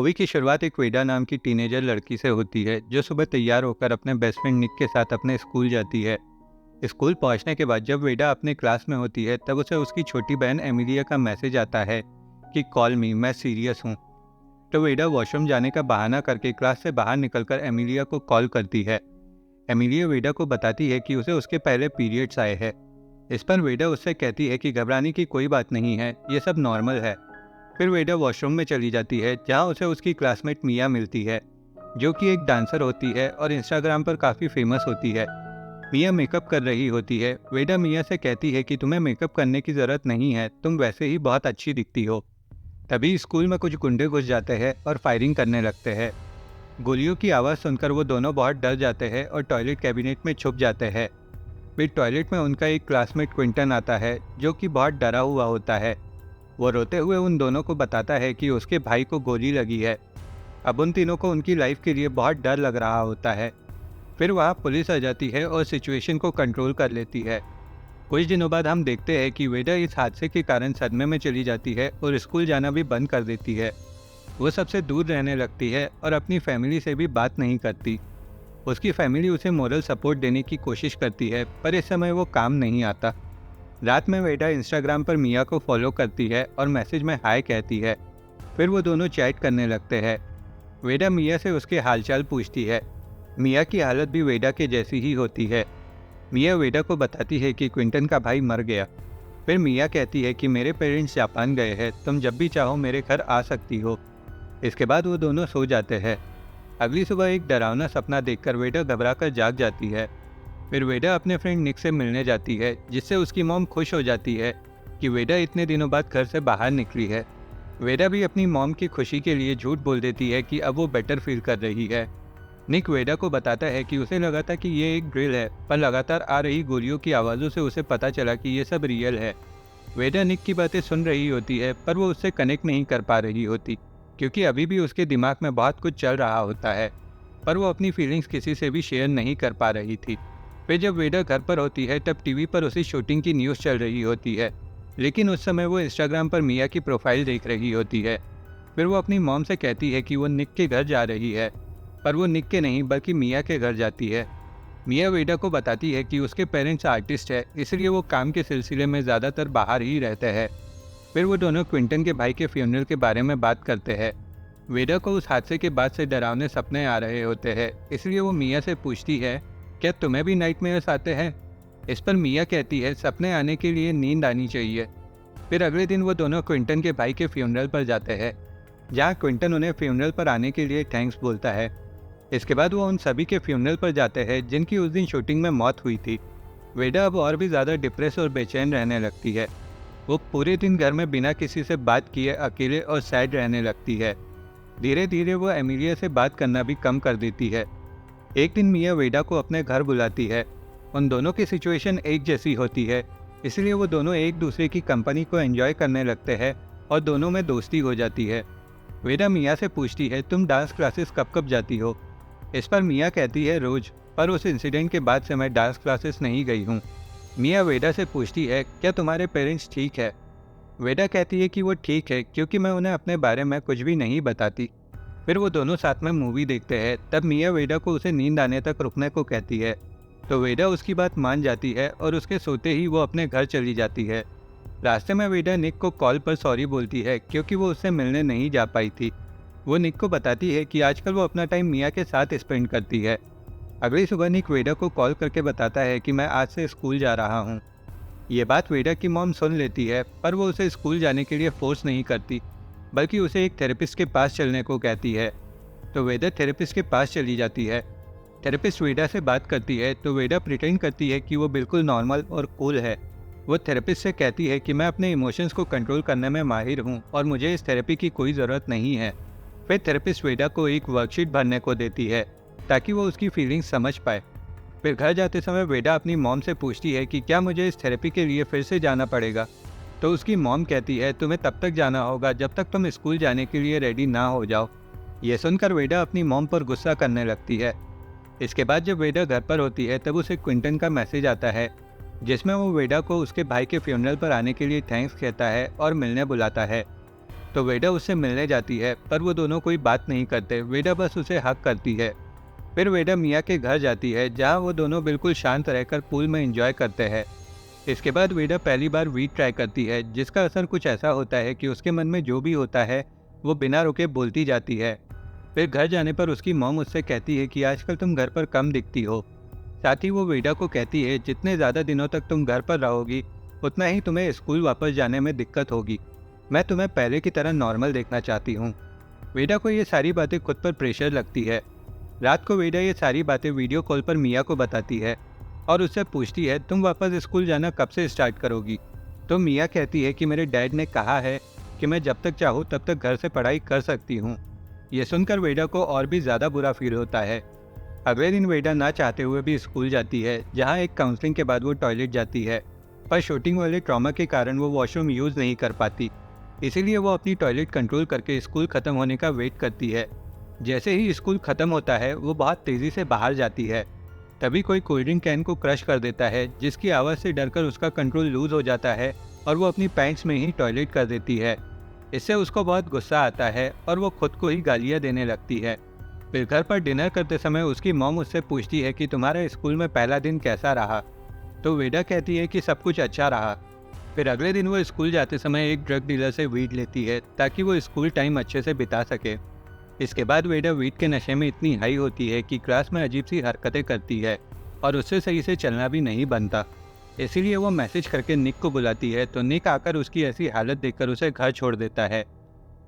Movie की शुरुआत एक वेडा नाम की टीनेजर लड़की से होती है जो सुबह तैयार होकर अपने बेस्ट फ्रेंड निक के साथ अपने स्कूल जाती है। स्कूल पहुंचने के बाद जब वेडा अपने क्लास में होती है तब उसे उसकी छोटी बहन एमिलिया का मैसेज आता है कि कॉल मी, मैं सीरियस हूँ। तो वेडा वॉशरूम जाने का बहाना करके क्लास से बाहर निकलकर एमिलिया को कॉल करती है। एमिलिया वेडा को बताती है कि उसे उसके पहले पीरियड्स आए हैं। इस पर वेडा उससे कहती है कि घबराने की कोई बात नहीं है, ये सब नॉर्मल है। फिर वेडा वॉशरूम में चली जाती है जहां उसे उसकी क्लासमेट मिया मिलती है, जो कि एक डांसर होती है और इंस्टाग्राम पर काफ़ी फेमस होती है। मिया मेकअप कर रही होती है। वेडा मिया से कहती है कि तुम्हें मेकअप करने की ज़रूरत नहीं है, तुम वैसे ही बहुत अच्छी दिखती हो। तभी स्कूल में कुछ गुंडे घुस जाते हैं और फायरिंग करने लगते हैं। गोलियों की आवाज़ सुनकर वो दोनों बहुत डर जाते हैं और टॉयलेट कैबिनेट में छुप जाते हैं। फिर टॉयलेट में उनका एक क्लासमेट क्विंटन आता है जो कि बहुत डरा हुआ होता है। वो रोते हुए उन दोनों को बताता है कि उसके भाई को गोली लगी है। अब उन तीनों को उनकी लाइफ के लिए बहुत डर लग रहा होता है। फिर वहाँ पुलिस आ जाती है और सिचुएशन को कंट्रोल कर लेती है। कुछ दिनों बाद हम देखते हैं कि वेदा इस हादसे के कारण सदमे में चली जाती है और स्कूल जाना भी बंद कर देती है। वो सबसे दूर रहने लगती है और अपनी फैमिली से भी बात नहीं करती। उसकी फैमिली उसे मोरल सपोर्ट देने की कोशिश करती है, पर इस समय वो काम नहीं आता। रात में वेडा इंस्टाग्राम पर मिया को फॉलो करती है और मैसेज में हाय कहती है। फिर वो दोनों चैट करने लगते हैं। वेडा मिया से उसके हालचाल पूछती है। मिया की हालत भी वेडा के जैसी ही होती है। मिया वेडा को बताती है कि क्विंटन का भाई मर गया। फिर मिया कहती है कि मेरे पेरेंट्स जापान गए हैं, तुम जब भी चाहो मेरे घर आ सकती हो। इसके बाद वो दोनों सो जाते हैं। अगली सुबह एक डरावना सपना देखकर वेडा घबराकर जाग जाती है। फिर वेडा अपने फ्रेंड निक से मिलने जाती है, जिससे उसकी मॉम खुश हो जाती है कि वेडा इतने दिनों बाद घर से बाहर निकली है। वेडा भी अपनी मॉम की खुशी के लिए झूठ बोल देती है कि अब वो बेटर फील कर रही है। निक वेडा को बताता है कि उसे लगा था कि ये एक ड्रिल है, पर लगातार आ रही गोलियों की आवाज़ों से उसे पता चला कि ये सब रियल है। वेडा निक की बातें सुन रही होती है, पर वो उससे कनेक्ट नहीं कर पा रही होती, क्योंकि अभी भी उसके दिमाग में बहुत कुछ चल रहा होता है, पर वो अपनी फीलिंग्स किसी से भी शेयर नहीं कर पा रही थी। फिर जब वेडा घर पर होती है तब टीवी पर उसी शूटिंग की न्यूज़ चल रही होती है, लेकिन उस समय वो इंस्टाग्राम पर मिया की प्रोफाइल देख रही होती है। फिर वो अपनी मॉम से कहती है कि वो निक के घर जा रही है, पर वो निक के नहीं बल्कि मिया के घर जाती है। मिया वेडा को बताती है कि उसके पेरेंट्स आर्टिस्ट है, इसलिए वो काम के सिलसिले में ज़्यादातर बाहर ही रहते हैं। फिर वो दोनों क्विंटन के भाई के फ्यूनरल के बारे में बात करते हैं। वेडा को उस हादसे के बाद से डरावने सपने आ रहे होते हैं, इसलिए वो मिया से पूछती है, क्या तुम्हें भी नाइटमेयर्स आते हैं? इस पर मिया कहती है, सपने आने के लिए नींद आनी चाहिए। फिर अगले दिन वो दोनों क्विंटन के भाई के फ्यूनरल पर जाते हैं, जहाँ क्विंटन उन्हें फ्यूनरल पर आने के लिए थैंक्स बोलता है। इसके बाद वो उन सभी के फ्यूनरल पर जाते हैं जिनकी उस दिन शूटिंग में मौत हुई थी। वेडा अब और भी ज़्यादा डिप्रेस और बेचैन रहने लगती है। वो पूरे दिन घर में बिना किसी से बात किए अकेले और सैड रहने लगती है। धीरे धीरे वो एमिलिया से बात करना भी कम कर देती है। एक दिन मिया वेडा को अपने घर बुलाती है। उन दोनों की सिचुएशन एक जैसी होती है, इसलिए वो दोनों एक दूसरे की कंपनी को एंजॉय करने लगते हैं और दोनों में दोस्ती हो जाती है। वेडा मिया से पूछती है, तुम डांस क्लासेस कब कब जाती हो? इस पर मिया कहती है, रोज, पर उस इंसिडेंट के बाद से मैं डांस क्लासेस नहीं गई हूँ। मिया वेडा से पूछती है, क्या तुम्हारे पेरेंट्स ठीक है? वेडा कहती है कि वो ठीक है, क्योंकि मैं उन्हें अपने बारे में कुछ भी नहीं बताती। फिर वो दोनों साथ में मूवी देखते हैं। तब मिया वेडा को उसे नींद आने तक रुकने को कहती है, तो वेडा उसकी बात मान जाती है और उसके सोते ही वो अपने घर चली जाती है। रास्ते में वेडा निक को कॉल पर सॉरी बोलती है, क्योंकि वो उससे मिलने नहीं जा पाई थी। वो निक को बताती है कि आजकल वो अपना टाइम मिया के साथ स्पेंड करती है। अगली सुबह निक वेडा को कॉल करके बताता है कि मैं आज से स्कूल जा रहा हूँ। ये बात वेडा की मॉम सुन लेती है, पर वो उसे स्कूल जाने के लिए फोर्स नहीं करती, बल्कि उसे एक थेरेपिस्ट के पास चलने को कहती है। तो वेदा थेरेपिस्ट के पास चली जाती है। थेरेपिस्ट वेडा से बात करती है तो वेडा प्रिटेंड करती है कि वो बिल्कुल नॉर्मल और कूल है। वो थेरेपिस्ट से कहती है कि मैं अपने इमोशंस को कंट्रोल करने में माहिर हूँ और मुझे इस थेरेपी की कोई ज़रूरत नहीं है। फिर थेरेपिस्ट वेडा को एक वर्कशीट भरने को देती है ताकि वो उसकी फीलिंग्स समझ पाए। फिर घर जाते समय वेडा अपनी मॉम से पूछती है कि क्या मुझे इस थेरेपी के लिए फिर से जाना पड़ेगा? तो उसकी मॉम कहती है, तुम्हें तब तक जाना होगा जब तक तुम स्कूल जाने के लिए रेडी ना हो जाओ। यह सुनकर वेडा अपनी मॉम पर गुस्सा करने लगती है। इसके बाद जब वेडा घर पर होती है तब उसे क्विंटन का मैसेज आता है, जिसमें वो वेडा को उसके भाई के फ्यूनरल पर आने के लिए थैंक्स कहता है और मिलने बुलाता है। तो वेदा उससे मिलने जाती है, पर वो दोनों कोई बात नहीं करते। वेदा बस उसे हक करती है। फिर वेदा मिया के घर जाती है, जहाँ वो दोनों बिल्कुल शांत रहकर पूल में एंजॉय करते हैं। इसके बाद वेदा पहली बार वीट ट्राई करती है, जिसका असर कुछ ऐसा होता है कि उसके मन में जो भी होता है वो बिना रुके बोलती जाती है। फिर घर जाने पर उसकी मॉम उससे कहती है कि आजकल तुम घर पर कम दिखती हो। साथ ही वो वेदा को कहती है, जितने ज़्यादा दिनों तक तुम घर पर रहोगी उतना ही तुम्हें स्कूल वापस जाने में दिक्कत होगी। मैं तुम्हें पहले की तरह नॉर्मल देखना चाहती हूँ। वेदा को ये सारी बातें खुद पर प्रेशर लगती है। रात को वेदा ये सारी बातें वीडियो कॉल पर मिया को बताती है और उससे पूछती है, तुम वापस स्कूल जाना कब से स्टार्ट करोगी? तो मिया कहती है कि मेरे डैड ने कहा है कि मैं जब तक चाहूँ तब तक घर से पढ़ाई कर सकती हूँ। ये सुनकर वेदा को और भी ज़्यादा बुरा फील होता है। अगले दिन वेदा ना चाहते हुए भी स्कूल जाती है, जहाँ एक काउंसलिंग के बाद वो टॉयलेट जाती है, पर शूटिंग वाले ट्रॉमा के कारण वो वॉशरूम यूज़ नहीं कर पाती। इसीलिए वो अपनी टॉयलेट कंट्रोल करके स्कूल ख़त्म होने का वेट करती है। जैसे ही स्कूल ख़त्म होता है वो बहुत तेज़ी से बाहर जाती है। तभी कोई कोल्ड ड्रिंक कैन को क्रश कर देता है, जिसकी आवाज़ से डरकर उसका कंट्रोल लूज़ हो जाता है और वो अपनी पैंट्स में ही टॉयलेट कर देती है। इससे उसको बहुत गुस्सा आता है और वो खुद को ही गालियाँ देने लगती है। फिर घर पर डिनर करते समय उसकी मॉम उससे पूछती है कि तुम्हारा स्कूल में पहला दिन कैसा रहा? तो वेदा कहती है कि सब कुछ अच्छा रहा। फिर अगले दिन वो स्कूल जाते समय एक ड्रग डीलर से वीड लेती है, ताकि वो स्कूल टाइम अच्छे से बिता सके। इसके बाद वेदा वीड के नशे में इतनी हाई होती है कि क्लास में अजीब सी हरकतें करती है और उससे सही से चलना भी नहीं बनता। इसीलिए वो मैसेज करके निक को बुलाती है, तो निक आकर उसकी ऐसी हालत देखकर उसे घर छोड़ देता है।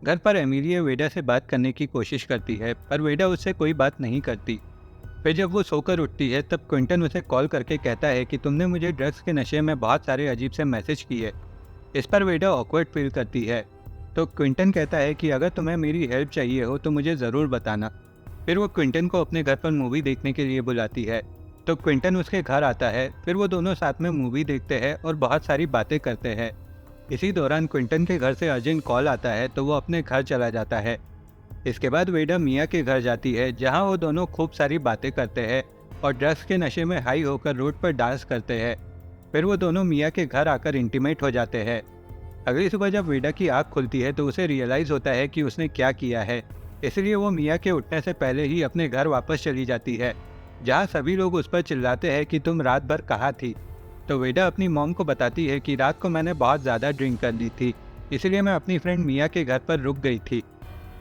घर पर एमिलिया वेदा से बात करने की कोशिश करती है, पर वेदा उससे कोई बात नहीं करती। फिर जब वो सोकर उठती है तब क्विंटन उसे कॉल करके कहता है कि तुमने मुझे ड्रग्स के नशे में बहुत सारे अजीब से मैसेज किए। इस पर वेदा ऑकवर्ड फील करती है। तो क्विंटन कहता है कि अगर तुम्हें मेरी हेल्प चाहिए हो तो मुझे ज़रूर बताना। फिर वो क्विंटन को अपने घर पर मूवी देखने के लिए बुलाती है। तो क्विंटन उसके घर आता है। फिर वो दोनों साथ में मूवी देखते हैं और बहुत सारी बातें करते हैं। इसी दौरान क्विंटन के घर से अर्जेंट कॉल आता है, तो वो अपने घर चला जाता है। इसके बाद वेदा मिया के घर जाती है, जहाँ वो दोनों खूब सारी बातें करते हैं और ड्रग्स के नशे में हाई होकर रोड पर डांस करते हैं। फिर वो दोनों मिया के घर आकर इंटीमेट हो जाते हैं। अगली सुबह जब वेदा की आँख खुलती है तो उसे रियलाइज़ होता है कि उसने क्या किया है। इसलिए वो मिया के उठने से पहले ही अपने घर वापस चली जाती है, जहाँ सभी लोग उस पर चिल्लाते हैं कि तुम रात भर कहाँ थी। तो वेदा अपनी मॉम को बताती है कि रात को मैंने बहुत ज़्यादा ड्रिंक कर ली थी, इसलिए मैं अपनी फ्रेंड मिया के घर पर रुक गई थी।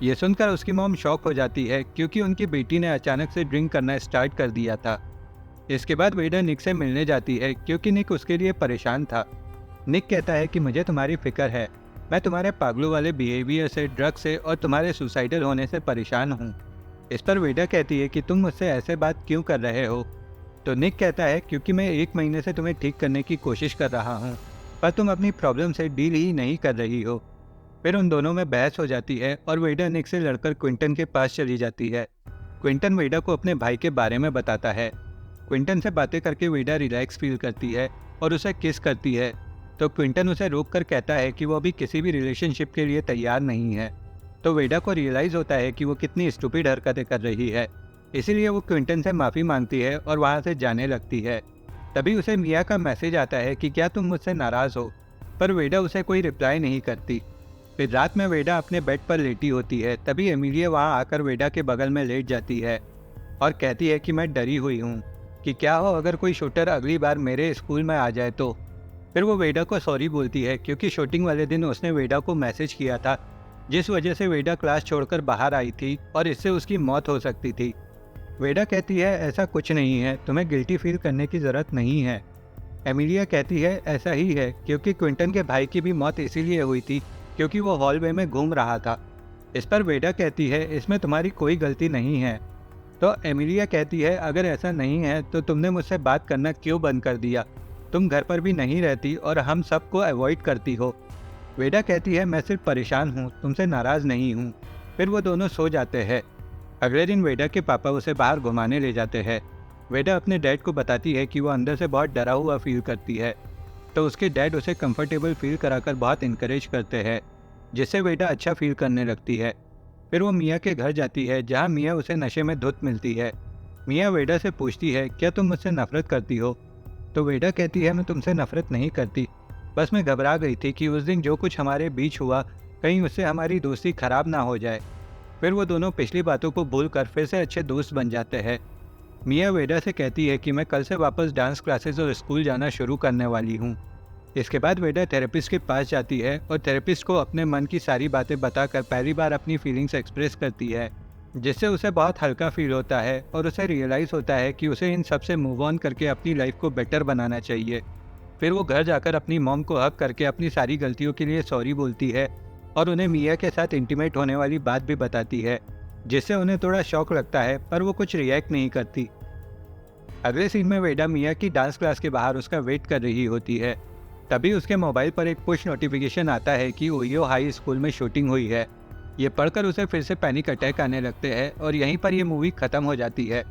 ये सुनकर उसकी मॉम शॉक हो जाती है, क्योंकि उनकी बेटी ने अचानक से ड्रिंक करना स्टार्ट कर दिया था। इसके बाद वेदा निक से मिलने जाती है, क्योंकि निक उसके लिए परेशान था। निक कहता है कि मुझे तुम्हारी फिक्र है, मैं तुम्हारे पागलों वाले बिहेवियर से, ड्रग से और तुम्हारे सुसाइडल होने से परेशान हूँ। इस पर वेदा कहती है कि तुम मुझसे ऐसे बात क्यों कर रहे हो? तो निक कहता है, क्योंकि मैं 1 महीने से तुम्हें ठीक करने की कोशिश कर रहा हूँ, पर तुम अपनी प्रॉब्लम से डील ही नहीं कर रही हो। फिर उन दोनों में बहस हो जाती है और वेदा निक से लड़कर क्विंटन के पास चली जाती है। क्विंटन वेदा को अपने भाई के बारे में बताता है। क्विंटन से बातें करके वेदा रिलैक्स फील करती है और उसे किस करती है। तो क्विंटन उसे रोककर कहता है कि वो अभी किसी भी रिलेशनशिप के लिए तैयार नहीं है। तो वेदा को रियलाइज़ होता है कि वो कितनी स्टूपिड हरकतें कर रही है। इसीलिए वो क्विंटन से माफ़ी मांगती है और वहाँ से जाने लगती है। तभी उसे मिया का मैसेज आता है कि क्या तुम मुझसे नाराज़ हो, पर वेदा उसे कोई रिप्लाई नहीं करती। फिर रात में वेदा अपने बेड पर लेटी होती है। तभी एमिलिया वहाँ आकर वेदा के बगल में लेट जाती है और कहती है कि मैं डरी हुई हूँ कि क्या हो अगर कोई शूटर अगली बार मेरे स्कूल में आ जाए तो। फिर वो वेदा को सॉरी बोलती है, क्योंकि शूटिंग वाले दिन उसने वेदा को मैसेज किया था, जिस वजह से वेदा क्लास छोड़कर बाहर आई थी और इससे उसकी मौत हो सकती थी। वेदा कहती है ऐसा कुछ नहीं है, तुम्हें गिल्टी फील करने की ज़रूरत नहीं है। एमिलिया कहती है ऐसा ही है, क्योंकि क्विंटन के भाई की भी मौत इसीलिए हुई थी क्योंकि वो हॉलवे में घूम रहा था। इस पर वेदा कहती है इसमें तुम्हारी कोई गलती नहीं है। तो एमिलिया कहती है अगर ऐसा नहीं है तो तुमने मुझसे बात करना क्यों बंद कर दिया? तुम घर पर भी नहीं रहती और हम सबको अवॉइड करती हो। वेदा कहती है मैं सिर्फ परेशान हूँ, तुमसे नाराज़ नहीं हूँ। फिर वो दोनों सो जाते हैं। अगले दिन वेदा के पापा उसे बाहर घुमाने ले जाते हैं। वेदा अपने डैड को बताती है कि वो अंदर से बहुत डरा हुआ फील करती है। तो उसके डैड उसे कंफर्टेबल फील कराकर बहुत इनकरेज करते हैं, जिससे वेदा अच्छा फील करने लगती है। फिर वो मिया के घर जाती है, जहाँ मिया उसे नशे में धुत मिलती है। मिया वेदा से पूछती है क्या तुम मुझसे नफरत करती हो? तो वेदा कहती है मैं तुमसे नफरत नहीं करती, बस मैं घबरा गई थी कि उस दिन जो कुछ हमारे बीच हुआ कहीं उससे हमारी दोस्ती खराब ना हो जाए। फिर वो दोनों पिछली बातों को भूलकर फिर से अच्छे दोस्त बन जाते हैं। मिया वेदा से कहती है कि मैं कल से वापस डांस क्लासेस और स्कूल जाना शुरू करने वाली हूँ। इसके बाद वेदा थेरेपिस्ट के पास जाती है और थेरेपिस्ट को अपने मन की सारी बातें बताकर पहली बार अपनी फीलिंग्स एक्सप्रेस करती है, जिससे उसे बहुत हल्का फील होता है और उसे रियलाइज़ होता है कि उसे इन सब से मूव ऑन करके अपनी लाइफ को बेटर बनाना चाहिए। फिर वो घर जाकर अपनी मॉम को हक करके अपनी सारी गलतियों के लिए सॉरी बोलती है और उन्हें मिया के साथ इंटीमेट होने वाली बात भी बताती है, जिससे उन्हें थोड़ा शॉक लगता है पर वो कुछ रिएक्ट नहीं करती। अगले सीन में वेदा मिया की डांस क्लास के बाहर उसका वेट कर रही होती है। तभी उसके मोबाइल पर एक पुश नोटिफिकेशन आता है कि ओहियो हाई स्कूल में शूटिंग हुई है। ये पढ़कर उसे फिर से पैनिक अटैक आने लगते हैं और यहीं पर ये मूवी ख़त्म हो जाती है।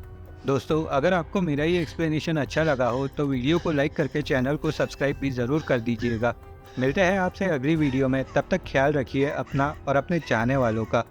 दोस्तों, अगर आपको मेरा ये एक्सप्लेनेशन अच्छा लगा हो तो वीडियो को लाइक करके चैनल को सब्सक्राइब भी ज़रूर कर दीजिएगा। मिलते हैं आपसे अगली वीडियो में, तब तक ख्याल रखिए अपना और अपने चाहने वालों का।